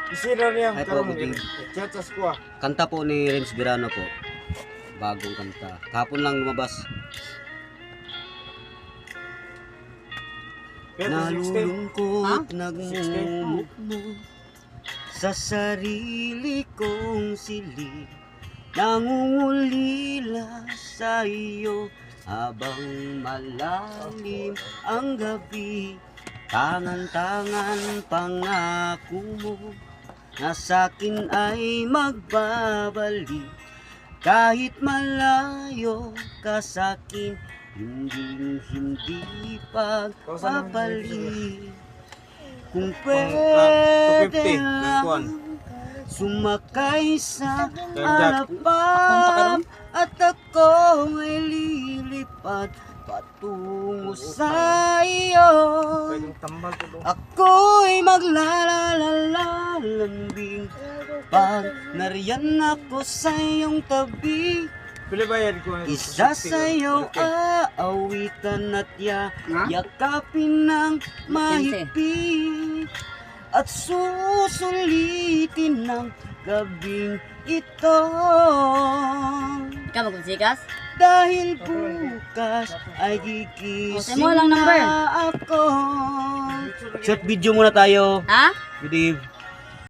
Isira niya. Ay po, Karong good evening. chat sa squad. Kanta po ni Renz Verano po. Bagong kanta. Kahapon lang lumabas. Pero 16. Nalulungkot nagmumukmuk sa sarili kong silid. Nangungulila sa iyo habang malalim ang gabi. Tangan-tangan pangako mo na sa'kin ay magbabalik. Kahit malayo ka sa'kin, hindi pagpapalik. Kung pwede lang sumakay sa harapan at ako ay lilipad patungo sa iyo. Pwedeng tambal ko doon. Ako'y maglalalambing pag nariyan ako sa iyong tabi. Pila bayad ko. Isa sa'yo aawitan at yakapin ng mahigpit at susulitin ng gabing ito. Ikaw magsikas? Dahil bukas ay gigising mo lang number. na ako. Short video muna tayo. Ha? Good evening.